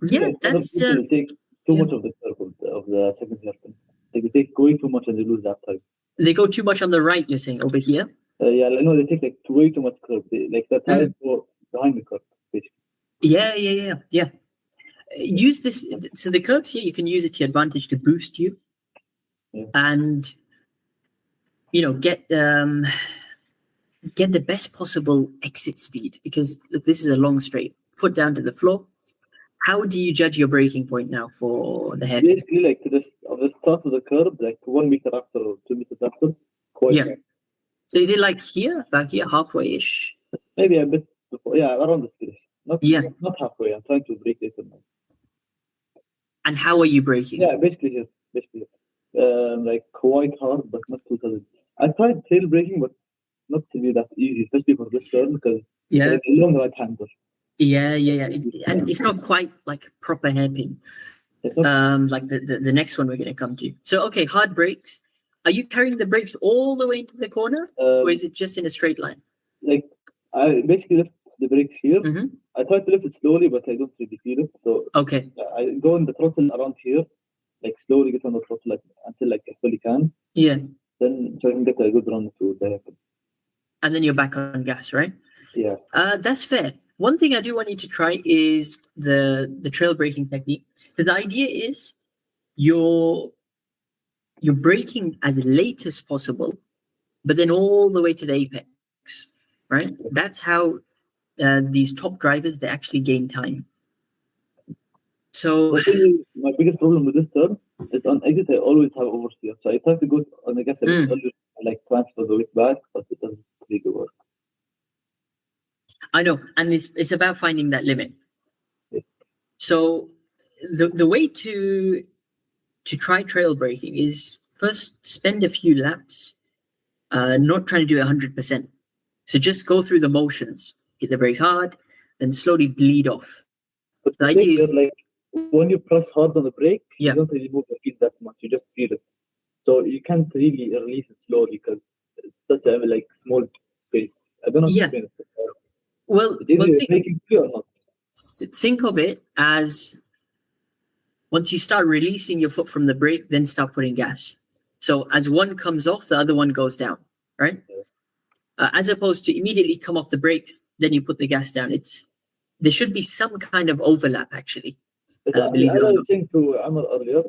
Yeah, that's they take too yeah. much of the curve of the second hairpin. Like they take way too much and they lose that time. They go too much on the right, you're saying, over here? Yeah, no, they take way too much curve. Like the tires go behind the curve, basically. Yeah. Use this. So the curbs here, you can use it to your advantage to boost you, and get the best possible exit speed. Because look, this is a long straight. Foot down to the floor. How do you judge your braking point now for the hairpin? Basically, like to the start of the curve, like 1 meter after or 2 meters after. Yeah. So is it like here, back here, halfway-ish? Maybe a bit before. Yeah, around this place. Not halfway. I'm trying to brake later now. And how are you braking? Yeah, basically here. Like quite hard, but not too sudden. I tried tail braking, but it's not really that easy, especially for this turn because it's like a long right hander. Yeah. And it's not quite like proper hairpin. Like the next one we're going to come to. So, okay, hard brakes. Are you carrying the brakes all the way into the corner, or is it just in a straight line? Like, I basically lift the brakes here. Mm-hmm. I try to lift it slowly, but I don't really feel it. So, okay, I go on the throttle around here, like slowly get on the throttle until I fully can. Yeah. Then so I can get a good run to the hairpin. And then you're back on gas, right? Yeah. That's fair. One thing I do want you to try is the trail braking technique. Because the idea is you're braking as late as possible, but then all the way to the apex, right? That's how these top drivers, they actually gain time. So my biggest problem with this turn is on exit I always have oversteer. So I try to go on the gas a bit earlier, like transfer the weight back, but it doesn't really work. I know, and it's about finding that limit. Yeah. So the way to try trail braking is first spend a few laps, not trying to do 100%. So just go through the motions, hit the brakes hard, then slowly bleed off. But the idea is like when you press hard on the brake, you don't really move the wheel that much. You just feel it. So you can't really release it slowly because it's such a small space. I don't know if it's well, making clear or not. Think of it as once you start releasing your foot from the brake, then start putting gas. So as one comes off, the other one goes down, right? As opposed to immediately come off the brakes, then you put the gas down. There should be some kind of overlap, actually. I was saying to Amr earlier,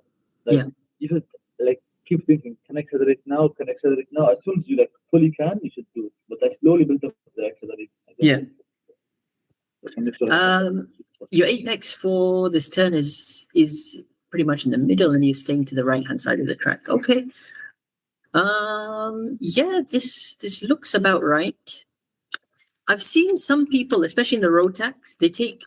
you should keep thinking, can I accelerate now? Can I accelerate now? As soon as you fully can, you should do it. But I slowly build up the acceleration. Your apex for this turn is pretty much in the middle, and you're staying to the right hand side of the track. Okay. This looks about right. I've seen some people, especially in the road tax, they take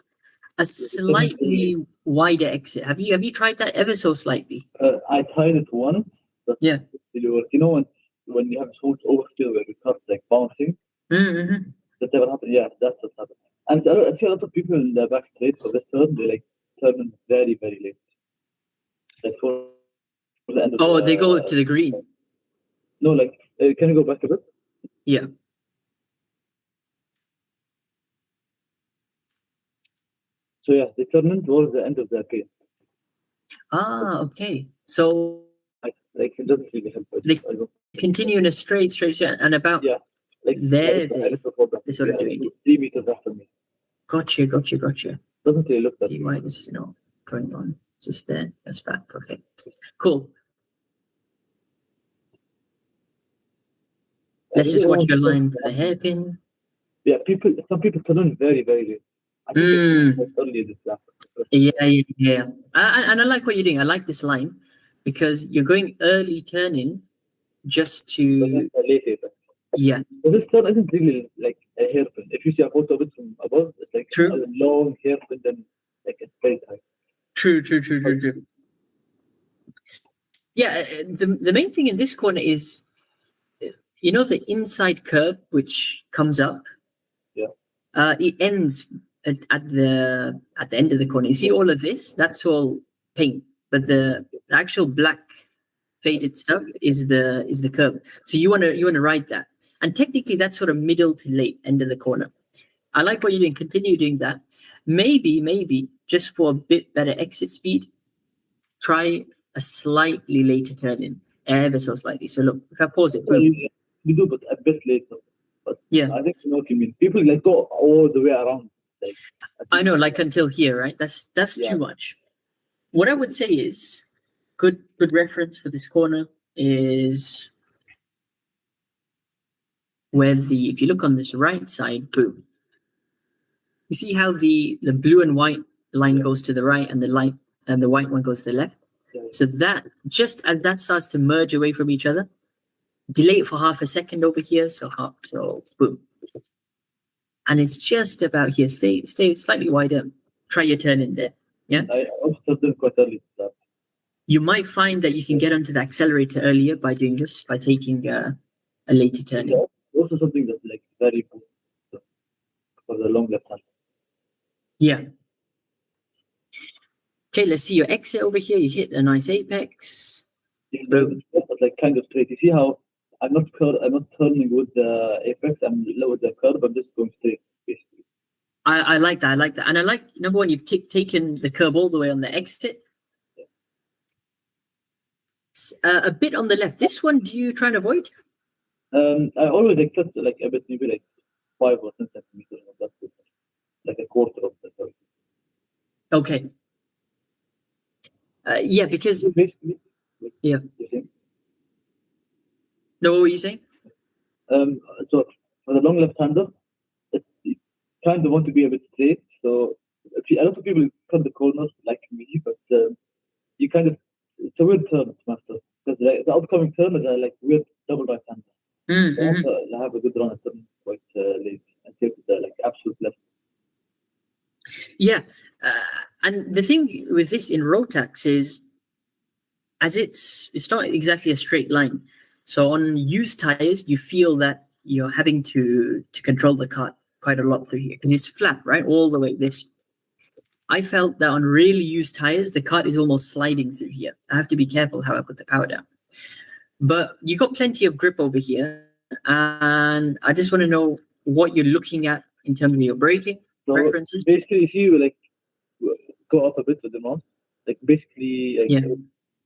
a slightly wider exit. Have you tried that ever so slightly? I tried it once. But yeah. Really work. You know when you have so much oversteer where you start bouncing. Mm-hmm. That never happened. Yeah, that's what happened. And I see a lot of people in the back straight for this turn. They turn in very, very late. For the end of they go to the green. No, can you go back a bit? Yeah. So yeah, they turn in towards the end of the paint. Okay. So it doesn't really help. They continue in a straight and about there they sort of doing it. 3 meters after me. Gotcha. Doesn't really look that. See why this is not going on. Just there. That's back. Okay. Cool. Let's just watch your line for the hairpin. Yeah, some people turn in very, very late. I think it's early this lap. Yeah. And I like what you're doing. I like this line because you're going early turn-in just to... late apex. Yeah. But this turn isn't really like a hairpin. If you see a photo of it from above, it's like True. a long hairpin, then like it's very tight. True. Yeah, the main thing in this corner is, you know, the inside curb which comes up. Yeah. It ends at the end of the corner. You see all of this? That's all paint, but the actual black faded stuff is the curb. So you wanna ride that, and technically that's sort of middle to late end of the corner. I like what you're doing. Continue doing that. Maybe just for a bit better exit speed, try a slightly later turn in, ever so slightly. So look, if I pause it, Well, boom. you do, but a bit later. But Yeah, I think you know what you mean. People like go all the way around. Like I know, like until here, right? That's Yeah. too much. What I would say is good reference for this corner is where if you look on this right side, boom. You see how the blue and white line goes to the right and the white one goes to the left? Yeah. So that, just as that starts to merge away from each other, delay it for half a second over here. So boom. And it's just about here. Stay slightly wider. Try your turn in there. Yeah. I also told them quite early to start. You might find that you can get onto the accelerator earlier by doing this, by taking a later turn in. Also something that's like very important for the long left hand. Yeah. Okay, let's see your exit over here. You hit a nice apex. Even though it's not, but like kind of straight. You see how I'm not turning with the apex. I'm low with the curve. I'm just going straight, basically. I like that. And I like, number one, you've taken the curve all the way on the exit. A bit on the left. This one, do you try and avoid? I always like touch like a bit, maybe like 5 or 10 centimeters. That's it. Like a quarter of the curve. Okay. Yeah, because Basically. Yeah. You think? No, what were you saying? So for the long left-hander, it's you kind of want to be a bit straight. So a lot of people cut the corner like me, but you kind of it's a weird turn to master because the upcoming turn is a like weird double right-hander. I have a good run at turn quite late and take the like absolute left. Yeah, and the thing with this in Rotax is, as it's not exactly a straight line. So on used tires, you feel that you're having to control the kart quite a lot through here because it's flat, right, all the way this. I felt that on really used tires, the kart is almost sliding through here. I have to be careful how I put the power down. But you got plenty of grip over here, and I just want to know what you're looking at in terms of your braking references. Basically, if you like go up a bit with the mouse, like basically, like, Yeah.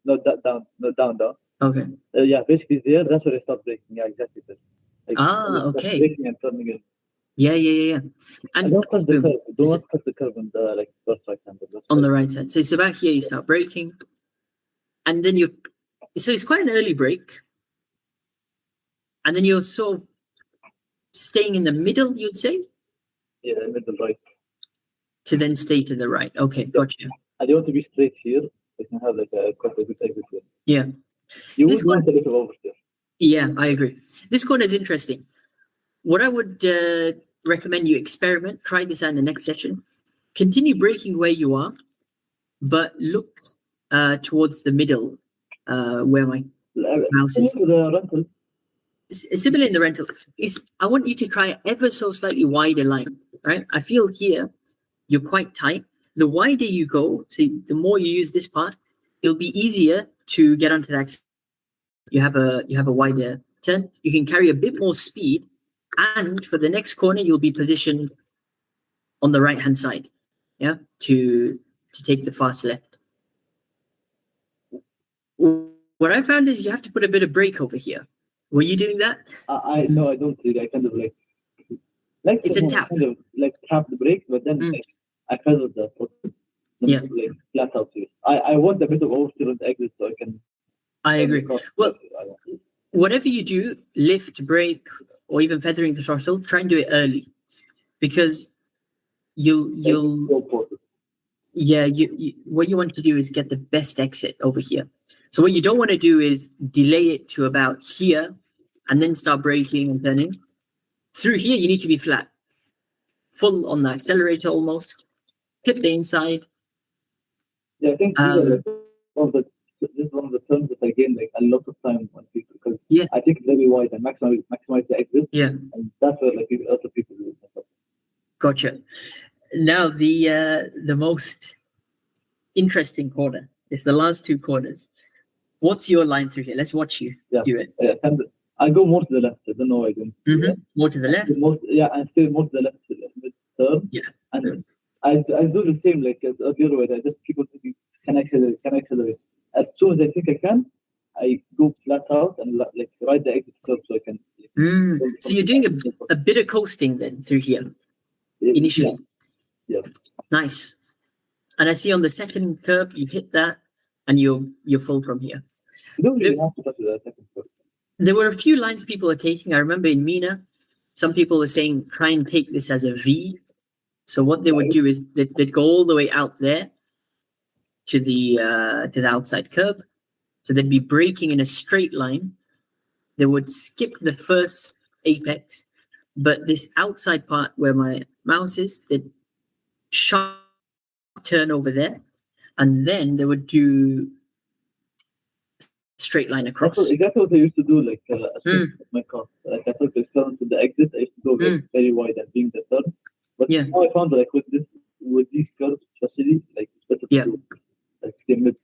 not that down, not down. Okay. Yeah, basically there. That's where I start braking. Yeah, exactly. Like, Okay. Braking and turning in. Yeah. And don't touch the boom. curve. Do not touch the curve on the like first right hand. On the right side. So it's about here you start braking, and then so it's quite an early brake, and then you're sort of staying in the middle, you'd say? Yeah, middle right. To then stay to the right. Okay, gotcha. I don't want to be straight here. So I can have like quite a good exit here. Yeah. You would want a bit of oversteer. Yeah, I agree. This corner is interesting. What I would recommend you experiment, try this out in the next session. Continue braking where you are, but look towards the middle where my mouse is. The rentals. Similar in the rental. I want you to try ever so slightly wider line, right? I feel here you're quite tight. The wider you go, see, the more you use this part, it'll be easier to get onto that. You have a wider turn. You can carry a bit more speed, and for the next corner, you'll be positioned on the right hand side, yeah, to take the fast left. What I found is you have to put a bit of brake over here. Were you doing that? No, I don't really. I kind of like it's a tap. Kind of like tap the brake, but then like, I pedal the foot. Yeah. Like flat out here. I want a bit of oversteer on the exit so I can. I agree. Well, whatever you do, lift, brake, or even feathering the throttle, try and do it early, because you'll what you want to do is get the best exit over here. So what you don't want to do is delay it to about here and then start braking and turning. Through here, you need to be flat, full on the accelerator almost, clip the inside. Yeah, I think these are like this is one of the terms that I gain like a lot of time on people because Yeah. I think it's very wide and maximize the exit. Yeah. And that's where like a lot of people do it. Gotcha. Now the most interesting corner is the last two corners. What's your line through here? Let's watch you do it. I go more to the left. I don't know why I don't. More to the left. I stay more to the left mid-turn. Yeah. And I do the same like as the other way. I just keep on thinking, can I accelerate? As soon as I think I can, I go flat out and like ride the exit curve so I can. So you're doing a bit of coasting then through here initially. Yeah. Nice. And I see on the second curve you hit that and you're full from here. You don't really have to touch that second curve. There were a few lines people are taking. I remember in Mina, some people were saying try and take this as a V. So what they would do is they'd go all the way out there to the outside curb. So they'd be braking in a straight line. They would skip the first apex, but this outside part where my mouse is, they'd sharp turn over there, and then they would do straight line across. That's exactly what I used to do, like my car. Like I took this turn to the exit, I used to go very wide and being the turn. But now I found like with these curves, especially, like it's better to do, like stay middle.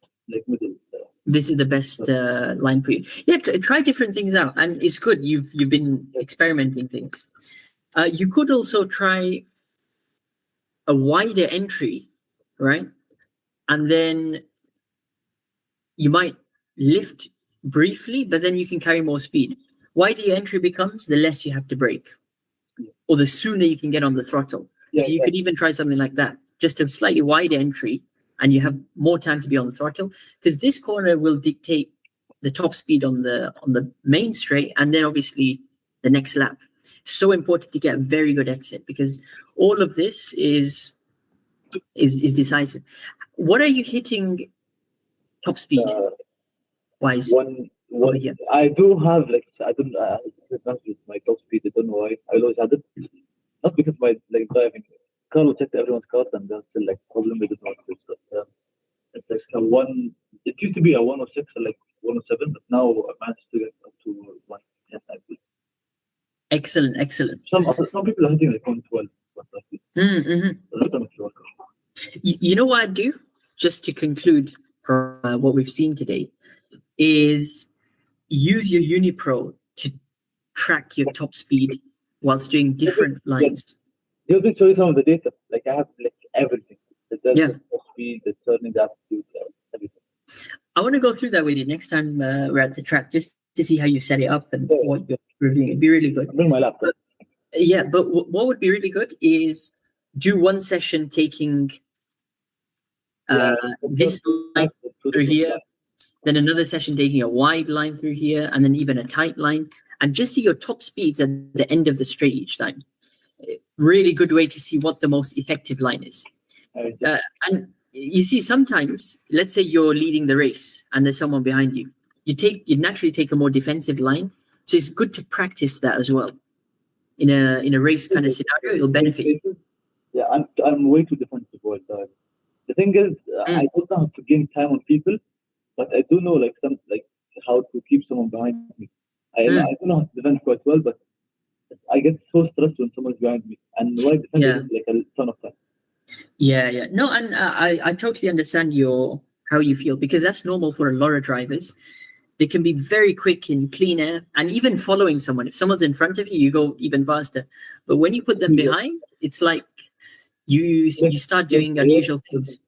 This is the best line for you. Yeah, try different things out, and it's good. You've been experimenting things. You could also try a wider entry, right? And then you might lift briefly, but then you can carry more speed. Wider your entry becomes, the less you have to brake, or the sooner you can get on the throttle. So you could even try something like that, just a slightly wider entry, and you have more time to be on the throttle, because this corner will dictate the top speed on the main straight, and then obviously the next lap. So important to get a very good exit, because all of this is decisive. What are you hitting top speed wise? One here? I do have like I don't with my top speed. I don't know why. I always had it. Not because my like driving. Carl will check everyone's cars and there's still like problem with it. But it's like a one. It used to be a 106 or like 107, but now I managed to get up to 110. I believe. Excellent. Some people are hitting like 112. You know what I do? Just to conclude for what we've seen today, is use your Unipro to track your top speed whilst doing different lines. He'll be show you some of the data. Like I have like everything. The top speed, the turning, the altitude, everything. I want to go through that with you next time we're at the track, just to see how you set it up and what you're reviewing. It'd be really good. I'll bring my laptop. But what would be really good is do one session taking this line through here, then another session taking a wide line through here, and then even a tight line, and just see your top speeds at the end of the straight each time. Really good way to see what the most effective line is. And you see, sometimes, let's say you're leading the race and there's someone behind you. You naturally take a more defensive line, so it's good to practice that as well. In a race kind of scenario, it'll benefit you. Yeah, I'm way too defensive with that. The thing is, I don't know how to gain time on people, but I do know like how to keep someone behind me. I don't know how to defend quite well, but I get so stressed when someone's behind me, and when I defend like a ton of time. Yeah. No, and I totally understand how you feel, because that's normal for a lot of drivers. They can be very quick in clean air, and even following someone. If someone's in front of you, you go even faster. But when you put them behind, it's like you start doing unusual things.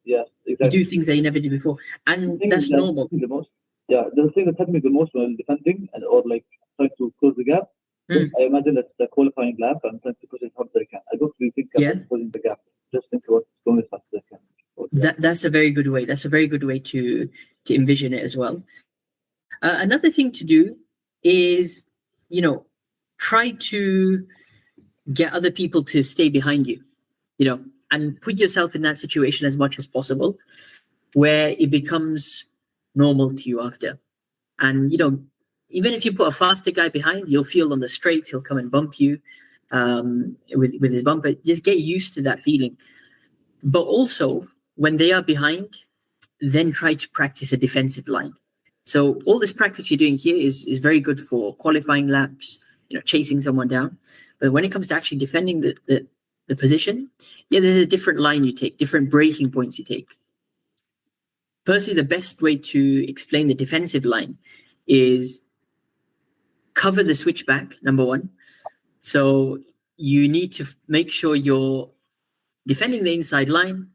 Yeah, exactly. You do things that you never did before, and that's normal. The thing that helped me the most when defending or like trying to close the gap, I imagine that's a qualifying lap. I'm trying to push as hard as I can. I don't really think about closing the gap. Just think about going as fast as I can. That's a very good way. That's a very good way to envision it as well. Another thing to do is, try to get other people to stay behind you, and put yourself in that situation as much as possible, where it becomes normal to you after. And, even if you put a faster guy behind, you'll feel on the straights, he'll come and bump you with his bumper. Just get used to that feeling. But also, when they are behind, then try to practice a defensive line. So all this practice you're doing here is very good for qualifying laps, chasing someone down. But when it comes to actually defending the position, there's a different line you take, different braking points you take. Personally, the best way to explain the defensive line is cover the switchback, number one. So you need to make sure you're defending the inside line,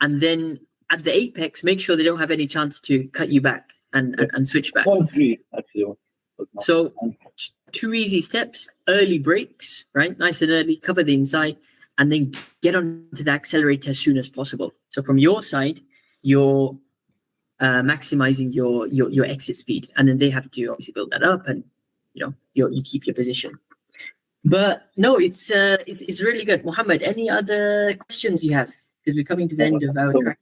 and then at the apex, make sure they don't have any chance to cut you back and switch back. 0.3 actually. So 2 easy steps: early brakes, right? Nice and early, cover the inside, and then get onto the accelerator as soon as possible. So from your side, you're maximizing your exit speed, and then they have to obviously build that up, and you keep your position. But no, it's really good. Mohammed, any other questions you have? Because we're coming to the end of our track.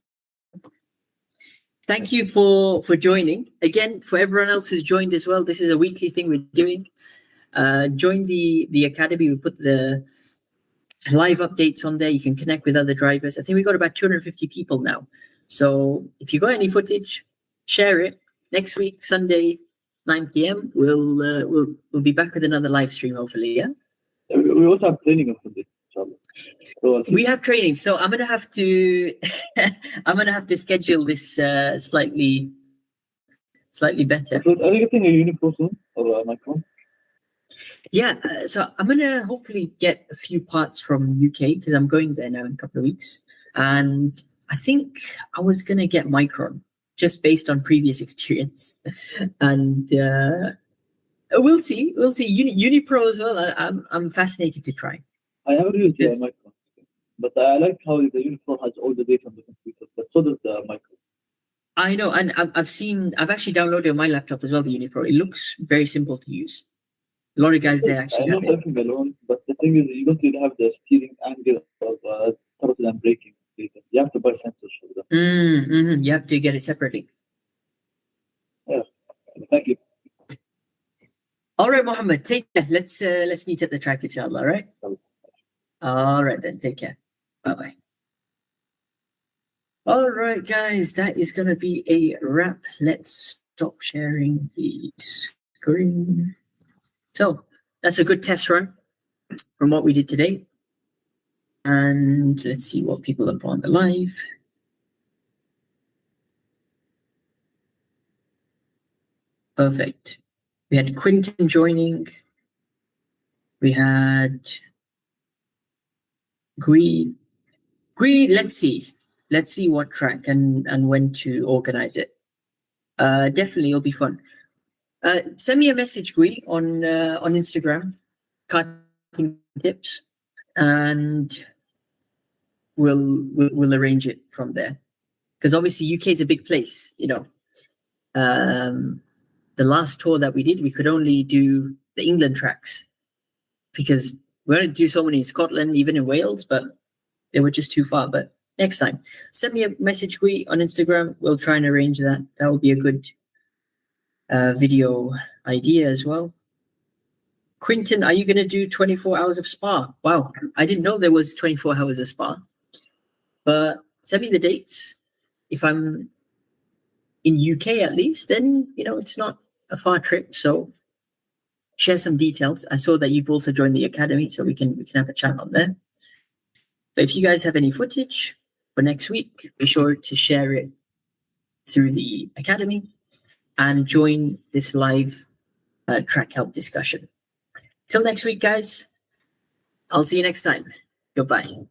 Thank you for joining. Again, for everyone else who's joined as well, this is a weekly thing we're doing. Join the academy. We put the live updates on there. You can connect with other drivers. I think we got about 250 people now. So if you got any footage, share it. Next week, Sunday, 9 p.m. We'll be back with another live stream, hopefully. Yeah. We also have training on Sunday, inshallah. So we have training, so I'm gonna have to schedule this slightly better. Are you getting a Unipro soon or a microphone? Yeah, so I'm gonna hopefully get a few parts from UK because I'm going there now in a couple of weeks, and I think I was gonna get Micron just based on previous experience, and we'll see. Unipro as well. I'm fascinated to try. I never used the Micron, but I like how the Unipro has all the data on the computer, but so does the Micron. I know, and I've actually downloaded on my laptop as well the Unipro. It looks very simple to use. A lot of guys there actually have I'm not helping alone, but the thing is, you don't really have the steering angle of throttle and braking data. You have to buy sensors for that. Mm-hmm. You have to get it separately. Yeah, thank you. All right, Mohammed, take care. Let's meet at the track, inshallah. All right. All right then. Take care. Bye. All right, guys, that is gonna be a wrap. Let's stop sharing the screen. So that's a good test run from what we did today. And let's see what people have on the live. Perfect. We had Quinton joining. We had Gui. Let's see what track and when to organize it. Definitely, it'll be fun. Send me a message, Gui, on Instagram, Karting Tips, and we'll arrange it from there. Because obviously UK is a big place, The last tour that we did, we could only do the England tracks because we're going to do so many in Scotland, even in Wales, but they were just too far. But next time, send me a message, Gui, on Instagram. We'll try and arrange that. That would be a good video idea as well. Quinton, are you going to do 24 hours of Spa? Wow, I didn't know there was 24 hours of Spa. But send me the dates. If I'm in UK at least, then it's not a far trip. So share some details. I saw that you've also joined the academy, so we can have a chat on there. But if you guys have any footage for next week, be sure to share it through the academy and join this live track help discussion. Till next week, guys. I'll see you next time. Goodbye.